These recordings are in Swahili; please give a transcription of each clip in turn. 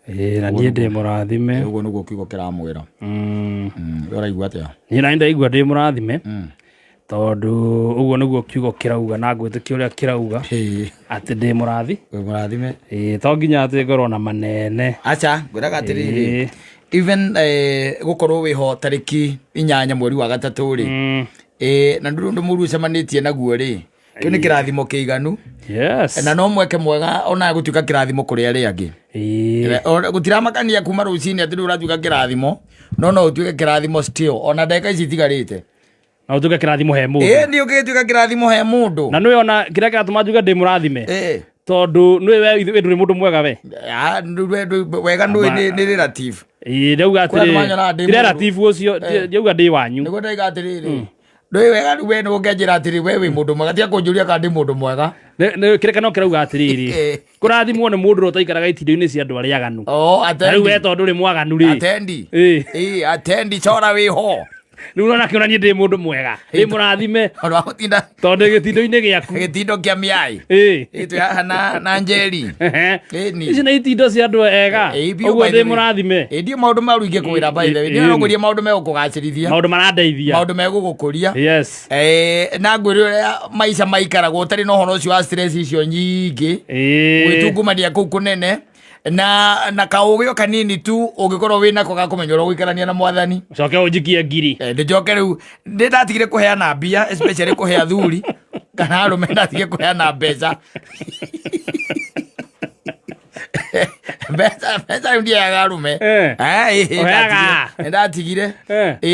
na niĩ ndĩ mũrathime ũguo nĩguo kiugo kĩramwĩra ũraigua atĩa niĩ na ndaigua ndĩ mũrathime tondu ũguo nĩguo kiugo kĩrauga na ngwĩtĩkia ũrĩa kĩrauga atĩ ndĩ mũrathime to nginya atĩ ngorwo na manene acha ngwĩraga atĩrĩrĩ even gũkorwo wĩho tarĩki 8 mweri wa gatatũ rĩ na ndũndũ mũru ũcemanĩtie naguo rĩ kĩu nĩ kĩrathimo kĩiganu na no mweke mwega ona gũtuĩka kĩrathimo kũrĩ arĩa angĩ gũtiramakania kuma rũcinĩ atĩ ũratuĩka kĩrathimo no ũtuĩke kĩrathimo still ona ndagĩka ici itigarĩte na ũtuĩke kĩrathimo he mũndũ nĩ ũgĩtuĩka kĩrathimo he mũndũ na nĩwe ona kĩrĩa kĩratũma njuge ndĩ mũrathime tondu nĩwe ndũrĩ mũndũ mwega we wega nĩ relative ndauga atĩrĩ relative ũcio ndauga ndĩ wanyu nĩguo ndaiga atĩrĩrĩ ndũĩ wega we nĩ ũngĩanjĩra atĩrĩ we wĩ mũndũ mwega tia kũnjũria kana ndĩ mũndũ mwega kĩrĩkanĩro kĩrauga atĩrĩrĩ kũrathimwo nĩ mũndũ ũrĩa ũtaikaraga itindio-inĩ cia andũ arĩa aganu rĩu we tondũ ũrĩ mwaganu rĩ atendi cora wĩho rĩu ũrona kĩona niĩ ndĩ mũndũ mwega ndĩ mũrathime tondũ gĩtindo-inĩ gĩaku gĩtindo kĩa mĩai twĩ haha na njeri ici nĩ itindo cia andũ ega ũguo ndĩ mũrathime ndio maũndũ maru ingĩkwĩra by the way ndio nogũria maũndũ megũkũgacĩrithia maũndũ marandeithia maũndũ megũgũkũria na ngwĩrĩ ũrĩa maica maikaragwo ũtarĩ na ũhoro ũcio wa stress icio nyingĩ gwĩtungumania kũu kũnene na kaũgĩo kanini tu ũngĩkorwo wĩnako ga kũmenya ũrĩa gũikarania na mwathani coke ũnjikie ngiri ndĩnjoke rĩu ndatigire kũheana mbia especially kũhe athuri kana arũme ndatigire kũheana mbeca mbeca ndiaga arũme ndatigire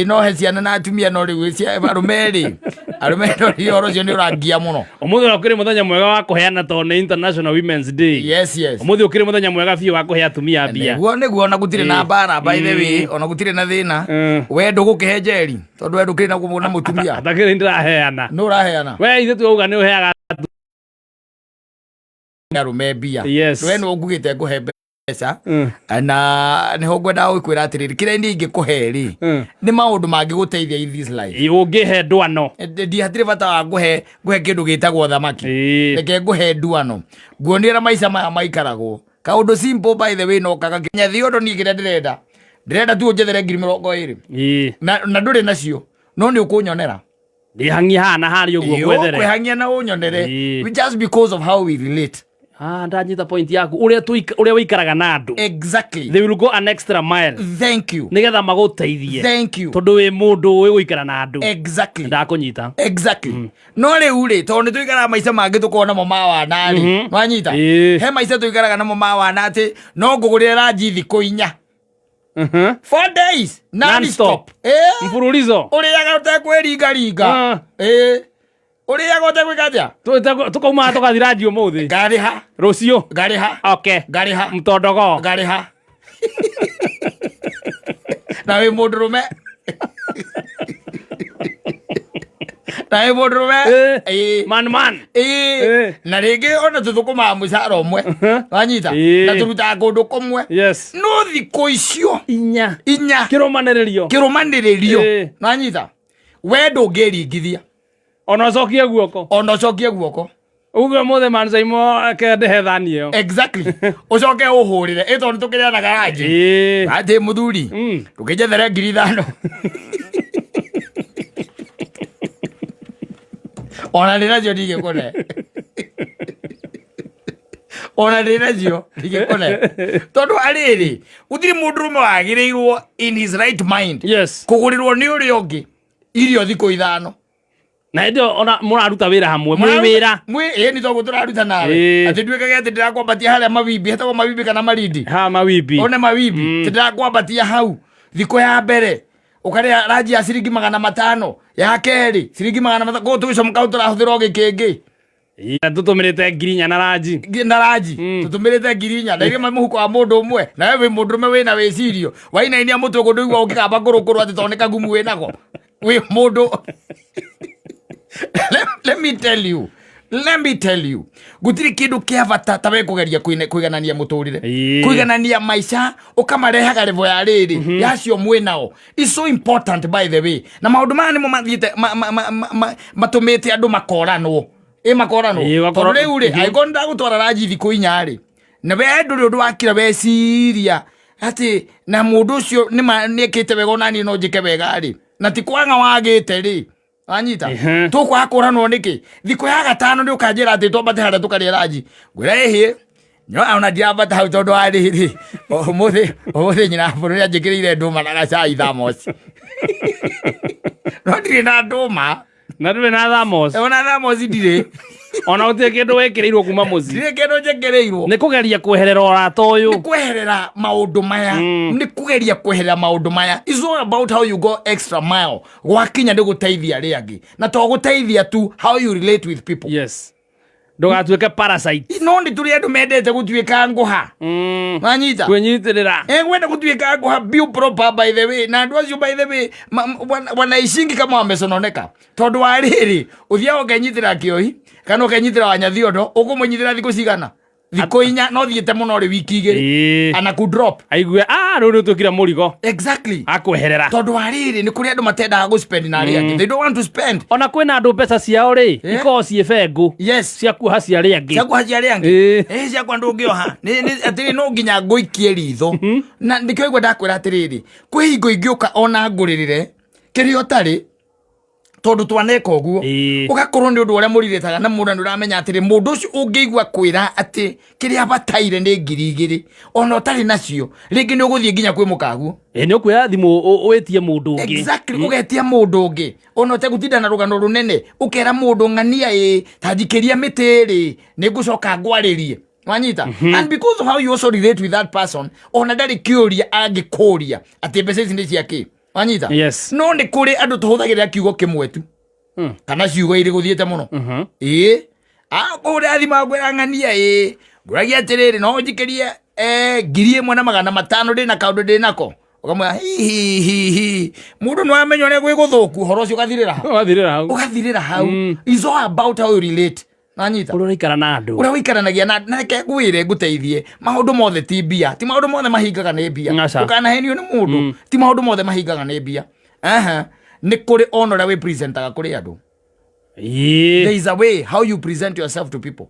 no he ciana na atumia no rĩu arũme rĩ arũme rĩ ũhoro ũcio nĩ ũrangia mũno ũmũthĩ ũkĩrĩ mũthenya mwega wa kũheana tondũ nĩ International Women's Day ũmũthĩ ũkĩrĩ mũthenya mwega biũ wa kũhe atumia mbia nĩguo ona gũtirĩ na mbara by the way ona gũtirĩ na thĩna we ndũgũkĩhe njeri tondũ we ndũkĩrĩ na mũtumia atakĩrĩ ndĩraheana nĩ ũraheana we ithe tu auga nĩ ũheaga arũme mbia we nĩ ũngugĩte ngũhe mbeca na nĩho ngwenda gũkwĩra atĩrĩrĩ kĩrĩa niĩ ingĩkũhe rĩ nĩ maũndũ mangĩgũteithia in this life ũngĩhe ndwano ndihatirĩ bata wa ngũhe kĩndũ gĩtagwo thamaki reke ngũhe ndwano nguonĩra maica maya maikaragwo kaũndũ simple by the way no kagakinya thiondo niĩ kĩrĩa ndĩrenda tu ũnjethere 20,000 na ndũrĩ nacio no nĩ ũkũnyonera ndĩhangia hana harĩ ũguo gwethere kwĩhangia na ũnyonere just because of how we relate ndanyita point yaku ũrĩa wĩikaraga na andũ exactly they will go an extra mile thank you nĩgetha magũteithie thank you tondũ wĩ mũndũ ũĩ gũikara na andũ exactly ndakũnyita exactly no rĩu rĩ tondũ nĩtũikaraga maica mangĩ tũkorwo namo ma wana rĩ wanyita he maica tũikaraga namo ma wana atĩ no ngũgũrĩre ranji thikũ 4 4 days non-stop mfululizo ũrĩaga ũtekwĩringaringa ũrĩaga ũtekwĩka atĩa tũkauma tũgathiĩ ranji ũmũthĩ ngarĩha rũciũ ngarĩha ngarĩha mtondogo ngarĩha na wĩ mũndũ rũme na wĩ mũndũ rũme man na rĩngĩ ona tũthũkũmaga mũcara ũmwe wanyita na tũrutaga kũndũ kũmwe no thikũ icio 4 kĩrũmanĩrĩrio wanyita we ndũngĩringithia ona ũcokie guoko uguo mũthĩ mancaimo kendĩhe thani ĩyo exactly ũcoke ũhũrĩre ĩtondũ nĩtũkĩrĩanaga ranji atĩ mũthuri ndũkĩnjethere 5,000 ona ndĩ nacio ndigĩkũne ona ndĩ nacio ndigĩkũne tondũ arĩrĩ gũtirĩ mũndũ rũme wagĩrĩirwo in his right mind kũgũrĩrwo nĩ ũrĩa ũngĩ irio thikũ 5 na ndio ona mũraruta wĩra hamwe wĩra nĩ tondũ tũraruta nawe atĩ nduĩkage atĩ ndĩrakwambatia harĩa mawimbi hetagwo mawimbi kana marindi mawimbi one mawimbi atĩ ndĩrakwambatia hau thikũ ya mbere ũkarĩa ranji ya ciringi 500 ya kerĩ ciringi 500 kũu tũgĩcomoka tũrahũthĩra gĩkĩngĩ tũtũmĩrĩte 4,000 na ranji tũtũmĩrĩte 4,000 na iria mũhuko wa mũndũ ũmwe na we wĩ mũndũ ũmwe wĩna wĩcirio wainainia mũtwe kũndũ igua ũngĩkamba kũrũkũrũ atĩ tondũ nĩ kagumu wĩnako wĩ mũndũ let me tell you gũtirĩ kĩndũ kĩa bata ta we kũgeria kũiganania mũtũrĩre kũiganania maica ũkamarehaga level ya rĩrĩ yacio mwĩnao is so important by the way na maũndũ maya nĩmo mathiĩte matũmĩte andũ makoranwo makoranwo tondũ rĩu rĩ angĩkorwo nĩndagũtwara ranji thikũ 4 rĩ na we nduri undu wakira we ciria ati na mundu ucio ni ekite wega onani no njike wega ri na ti kwanga wagite ri anyita tukwa kuranwo niki thiko ya gatano ndi ukanjira ati tombate hara tukaria raji ngwira ehe nyo ona diabata hau tondu ari ri umuthi nyina buru ya njikirire nduma na gacai thamos no ndiri na nduma na nduri na thamos ona thamos ndire ona utie kindu wekireirwo kuma muci ndire kindu njekereirwo ni kugeria kweherera orata uyu ni kweherera maundu maya ni kugeria kweherera maundu maya is all about how you go extra mile gwakinya ndi guteithia ri angi na to guteithia tu how you relate with people. Yes, ndugatuike parasite no ndi turi andu mendete gutuika nguha manyita kwenyitirira ngwenda gutuika nguha be proper by the way na andu acio by the way wanaishingi kama wamesononeka tondu wa riri uthia ukenyitira kiohi kana ukenyitira wanyathiondo ukumunyitira thiku cigana thiku inya no thiete muno ri wiki igiri ana ku drop aigue ru tukira murigo exactly akweherera tondu wa riri ni kuri andu matendaga gu spend na ri angi they don't want to spend ona kwina andu pesa ciao ri iko ciefengu yes cia kuha cia ri angi cia kwa ndu ngioha ni atiri no nginya nguikie ritho na ndikio igwa ndakwira atiriri kwi hingo ingiuka ona nguririre kiri otari tondu twaneka uguo ugakorwo ni undu uria muriritaga na mundu uramenya atiri mundu ucio ungiigua kwira ati kiria bataire ni 2,000 ona utari nacio ringi ni uguthie nginya kwi mukaguo ni ukuya thimu uetie mundu ungi exactly ugetia mundu ungi ona utegutinda na rugano runene ukera mundu ng'ania tajikiria mitiri ni ngucoka ngwaririe wanyita and because of how you also relate with that person ona ndari kiuria angikuria ati mbeca ici ni ciake wanyita yes no ni kuri andu tuhuthagirira kiugo kimwe tu kana ciugo iri guthiete muno kuri athima ngwira ng'ania nguragia atiriri no njikirie 1,500 ndi na kaundu ndi nako ukamwa hi mundu no amenyo ne gwi guthuku horo cio ugathirira hau is all about how you relate nanyita urikara na andu ura wikaranagia na ke gwire nguteithie maundu mothe ti bia ti maundu mothe mahingaga ni bia ukanahenio ni mundu ti maundu mothe mahingaga ni bia ni kuri honor we presentaga kuri andu there is a way how you present yourself to people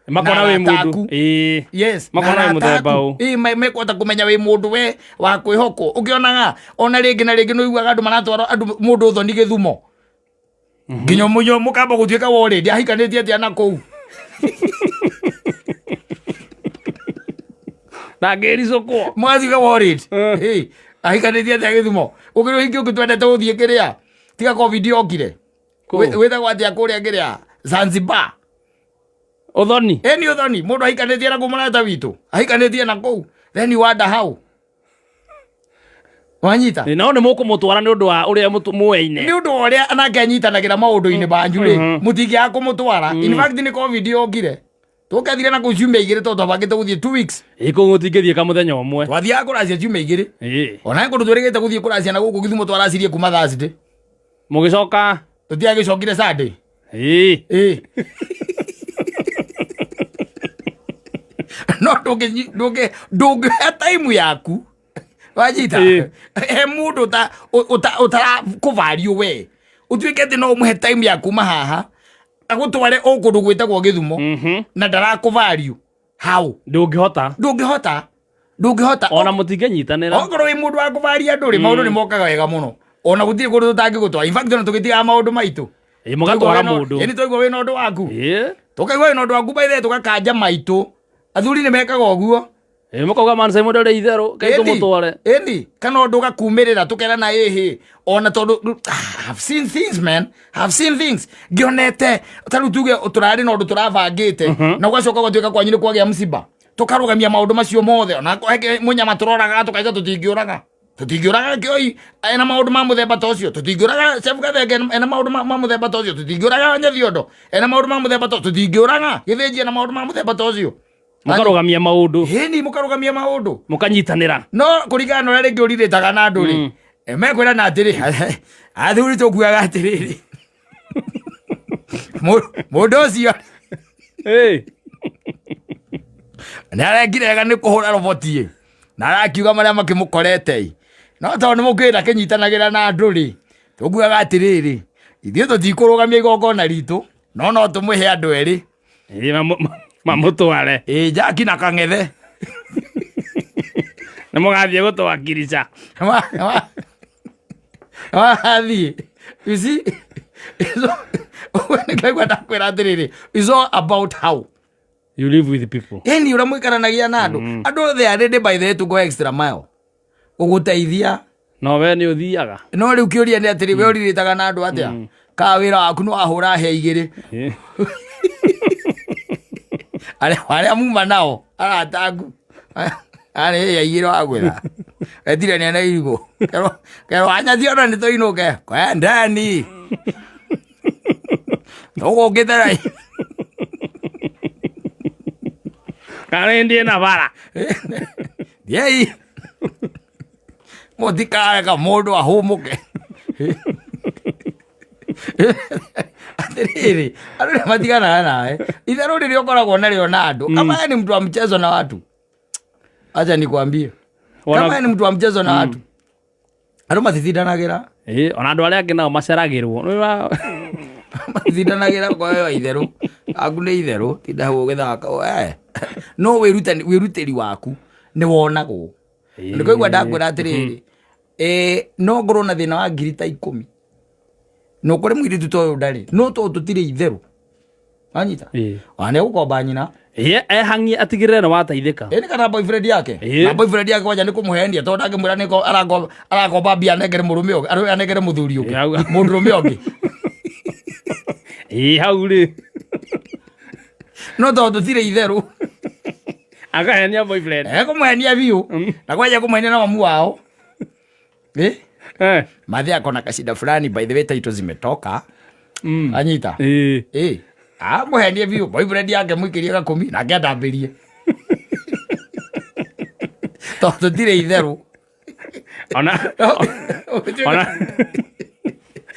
makona we mundu yes makona we mutheba u mekota kumenya we mundu we wa kwihoko ukionaga ona ringi na ringi no iguaga andu manatwara andu mundu uthoni githumo nginya munyo mukamba gutuika wore ndi ahikanitie atia na kou na ngerizo ko mwaziga worried ahikanitie atia githumo ukiro hingi ukitwendete guthie kiria tiga ko video okire wetha gwatia kuria kiria Zanzibar uthoni ni uthoni mundu ahikanitie na kumurata witu ahikanitie na kou then you wonder how wanyita no ni mukumutwara ni undu wa uria muweine ni undu uria anake anyitanagira maundu-ini banju ri mutingiaga kumutwara in fact ni covid yokire tukathire na kuciumia 2 tondu abangite guthie 2 weeks ikugutingithie kamuthenya umwe twathiaga kuracia ciumia 2 ona kundu twirigite guthie kuracia na guku githumo twaracirie kuma Thursday mugicoka tutiagicokire Sunday no ndungihe time yaku wajita mundu utara kuvario we utuike ati no muhe time yaku mahaha agutware ukundu gwitagwo githumo na ndara kuvario how ndungihota ona mutingenyitanira ongoro wi mundu wa kuvaria nduri maundu ni mokaga wega muno ona gutiri kundu tutangi gutwara in fact ona tugitiga maundu maitu mugatwara mundu ni twaigua wina undu waku tukaigua wina undu waku baithe tukakanja maitu athuri ni mekaga uguo mukauga man sai modere itheru kaitu mutware kana undu gakumirira tukera na ona tondu I've seen things man I've seen things gionete taru tuge turari na undu turavangite na gwacoka gwatuika kwanyu ni kwagia msiba tukarugamia maundu macio mothe ona munyama turoraga tukaiga tutingiuraga kioi ena maundu ma muthemba tocio tutingiuraga chef gathenge ena maundu ma muthemba tocio tutingiuraga nyathiondo ena maundu ma muthemba tocio tutingiuraga githinji ena maundu ma muthemba tocio mukarugamia maundu mukarugamia maundu mukanyitanira no kurigana na ringi uriritaga na andu ri mekwira na atiri athuri tukuaga atiri mundu ucio na arengirega ni kuhura roboti na arakiuga maria makimukorete no tondu ni mukira kinyitanagira na andu ri tukuaga atiri ithuĩ tutikurugamia igongona ritu no tumuhe andu eri mamutware Jackie na Kang'ethe nä må gathiä gå twakirica wathi isi nikaigua ndakwä ra atä rä rä is all about how you live with people yani å rä a må ikaranagia na andå andå othe arä by the way to go extra mile gå gå teithia no we nä å thiaga no rä u kä å ria nä atä rä we å rirä taga na andå atä a ka wä ra waku no ahå ra he igä rä arä a muma nao aratangu arä ya igä rä wagwä ra etirania na irigå kero anyaciona nä tå inå ke kwendani tå gå ngä terai karä ndie na bara thiei må tikareka må ndå ahå må ke atä rä rä andå nä matiganaga nawe itherå rä rä å koragwo narä o na andå kama ni mtu wa mchezo na watu acha nikwambie kama ni mtu wa mchezo na watu andå matithindanagä ra ona andå arä a angä nao maceragä rwo matithindanagä ra kwayo itherå aku nä itherå tindahå gä thaka no wä rutä ri waku nä wonagwo nä koigua ndakwä ra atä rä rä no ngorwo na thä na wa ngiri ta 10 no kå rä må irä tu toyå ndarä no tå tå tirä itherå anyita nä gå komba nyina ehangie atigä rä re nä wateithä ka nä kana boyfriend yake na boyfriend yake wanja nä kå må hendia tondå ndangä mwä ra arakomba mbia anengere må rå mä å anengere må thuri å ngä må ndå rå mä å ngä hau rä no tondå tirä itherå akahenia boyfriend kå må henia biå na kwanja kå må henia na mamu wao mathä akona kacinda fulani by the way taito zimetoka anyita må henie biå boyfriend yake må ikä ria gakå nake andambä rie tondå tirä itherå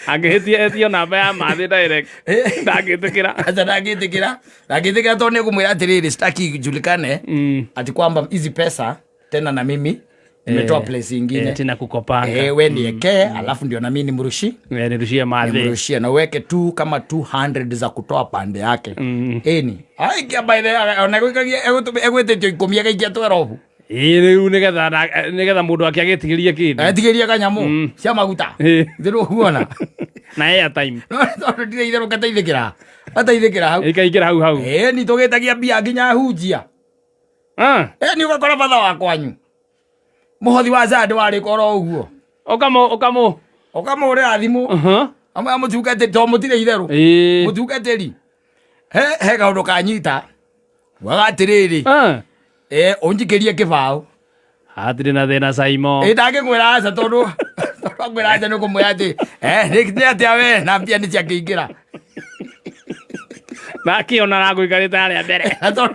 angä hä tia namba ya mathä ndangä tä kä ra ndangä tä kä ra tondå nä gå mwä ra atä rä rä staki julikane ati kwamba hizi pesa tena na mimi nimetoa place ingine tena kukopanga we nieke alafu ndio na mimi nirushie nirushie na weke tu kama 200 za kutoa pande yake eni aikia by the ona egwetetio 10 agaikia 12 rä u nä getha må ndå akä agä tigä ria kä ndå atigä ria kanyamå cia maguta thä huona na airtime tondå ndirä itherå gateithä kä ra hau ikaingä ra hau ni tå gä tagia mbia nginya hunjia ni å gakora batha wa kwanyu må hothi wa candä warä koro å guo å kamå rä ra thimå amwe a må tungatä to må tirä itherå må tungatä ri he kaå ndå kanyita wagatä rä rä å njikä rie kä baå hatirä na thä na caimo ndangä kwä ra aca tondå kwä ra aca nä kå mwä ra atä nä atä a we na mbia nä ciakä ingä ra nakä ona rangå ikarä te harä a mbere tondå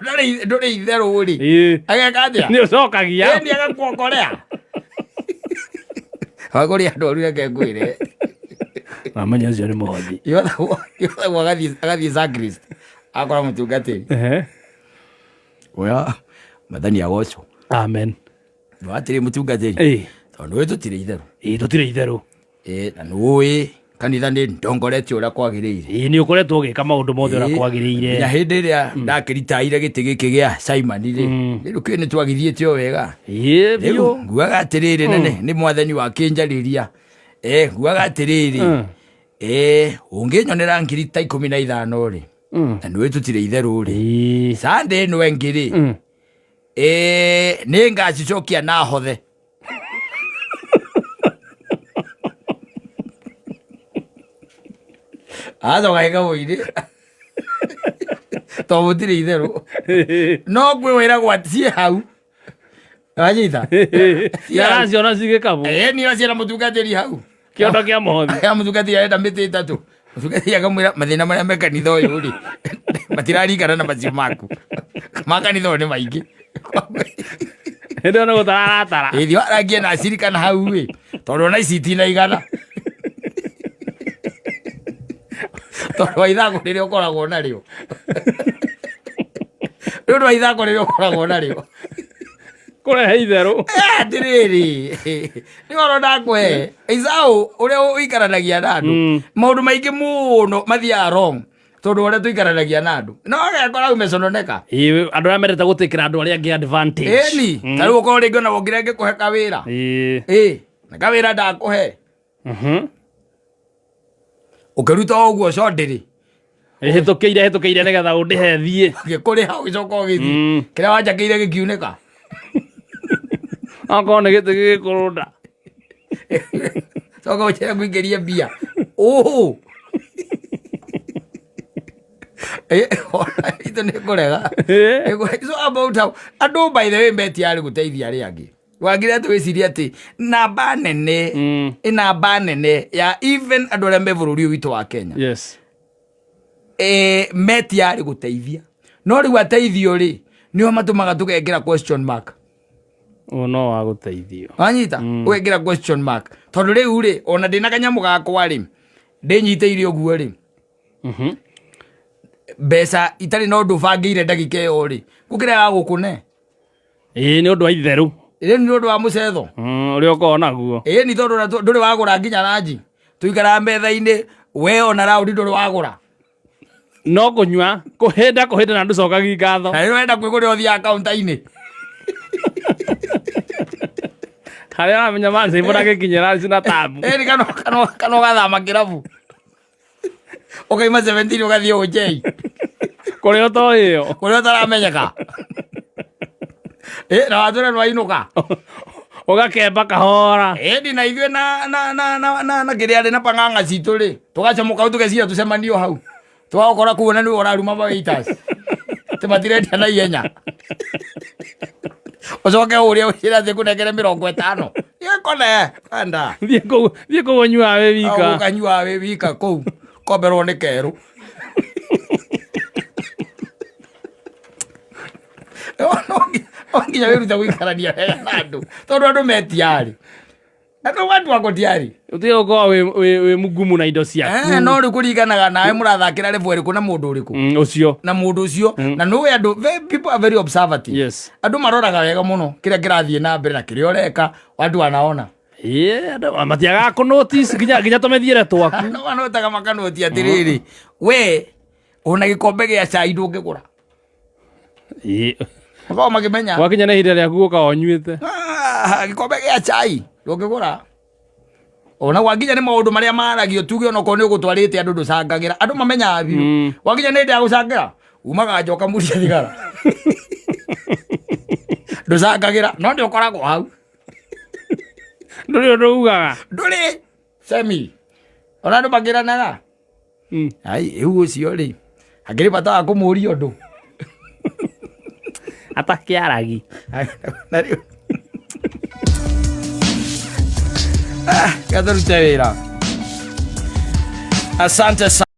ndå rä itherå rä ageka atä nä å cokagia ni agakuokorea wagå rä andå aru reke ngwä re mamenya å cio nä må hothi yothagwo agathiä sacrist akora må tungatä ri oya mathani agocwo amen atä rä må tungatä ri tondå wä tå tirä itherå tå tirä itherå na nä å ä kanitha nä ndongoretie å rä a kwagä rä ire nä å koretwo å gä ka maå ndå mothe å rä a kwagä rä ire na hä ndä ä rä a ndakä ritaire gä tä gä kä gä a Simoni rä rä u kä nä twagithiä te o wega rä u nguaga atä rä rä nene nä mwathani wakä njarä ria nguaga atä rä rä å ngä nyonera ngiri ta 15 rä na nä wä tå tirä itherå rä sande ä no engä rä nä ngacicokia na hothe acoka ä gaå irä to må tirä itherå no ngwä wä ra gwaciä hau anyita araciona cigä kabå nä aciara må tungatä ri hau kä ondo kä a må hothi må tungatä ri arenda mä tä tatå må tungatä ri akamwä ra mathä na marä a me kanitha å yå rä matiraringana na macio maku ma kanitha å nä maingä hä ndä ona gå tararatara thi warangie na cirikana hau ä tondå ona ici itinaigana tondå wa ithako rä rä a å koragwo narä o rä å ndå wa ithako rä rä a å koragwo narä o kå rehe itherå atä rä rä nä oro ndakwe isaå å rä a å ikaranagia na andå maå ndå maingä må no mathiaga wrong tondu ore tuikaranagia na andu no agekora umecononeka andu aria merete gutikira andu aria angi advantage ni tari ukorwo ringi ona wongire ngikuhe kawira na kawira ndakuhe ukiruta uguo condiri hitukiire nigetha undihe thie ngikuriha ugicoka ugithi kiria wanjakiire gikiuneka akorwo ni giti gikurunda coka ucere nguingirie mbia itu nä kå rega so about how andå by the way mbetiarä gå teithia arä angä wagire tå wä cirie atä namba nene namba nene ya even andå arä a me bå rå ri å witå wa Kenya metiarä gå teithia no rä u ateithio rä nä o matå maga tå gekera question mark no wa gå teithio wanyita å gekera question mark tondå rä u rä ona ndä na kanyamå gakwa rä ndä nyitä ire å guo rä mbeca itarĩ na ũndũ bangĩire ndagĩka ĩyo rĩ gũkĩra ya gũkũne nĩ ũndũ wa itherũ nĩ ũndũ wa mũcetho ũrĩa ũkoragwo naguo nĩ tondũ ndũrĩ wagũra nginya ranji tũikaraga metha-inĩ we ona raundi ndũrĩ wagũra no kũnyua kũhĩnda na ndũcokagia ngatho na wenda kwĩgũrĩra ũthiaga kaunta-inĩ harĩa aramenya mancĩmbũ ndagĩkinyĩra cina tabu kana ũgathama kĩrabu ukaima 17 ugathie ujei kuri utoyo kuri utaramenyeka na wature nwainuka ugakemba kahora ndi na ithue na kiria ri na panganga citu ri tugacomoka u tugeciria tucemanio hau twagokora kuona ni uraruma mawaitas timatirenda na ihenya ucoke uria ucira thi kunengere 50 yekone anda thie kunyua we wika ukanyua we wika kuu komberwo nĩ kerũ nginya wĩrute gũikarania wega na andũ tondũ andũ metiarĩ andũ watu wako tiarĩ ũtige gũkorwo wĩ mũgumu na indo ciaku no rĩ kũringanaga nawe mũrathakĩra level ĩrĩkũ na mũndũ ũrĩkũ ũcio na mũndũ ũcio na nĩũĩ andũ people are very observative andũ maroraga wega mũno kĩrĩa kĩrathiĩ na mbere na kĩrĩa ũreka watu wanaona matiaga kå notice nginya tå methiä twaku wanotaga makanoti atä rä rä we ona gä kombe gä a cai ndå ngä gå ra makorwo magä menya wakinya na ihinda rä aku gå ka onyuä te gä kombe gä a cai ndå ngä gå ra ona gwakinya nä maå ndå marä a maragio tuge onakorwo nä å gå twarä te andå ndå cangagä ra andå mamenyaga biå wakinya nä ndä ya gå cangä ra umaga njoka muria thigara ndå cangagä ra no ndä å koragwo hau ndũrĩ ũndũ ugaga ndũrĩ semi ona andũ makĩranaga ai rĩu ũcio rĩ hakĩrĩ bata wa kũmũria ũndũ atakĩaragi na rĩu gatũrute wĩra asante.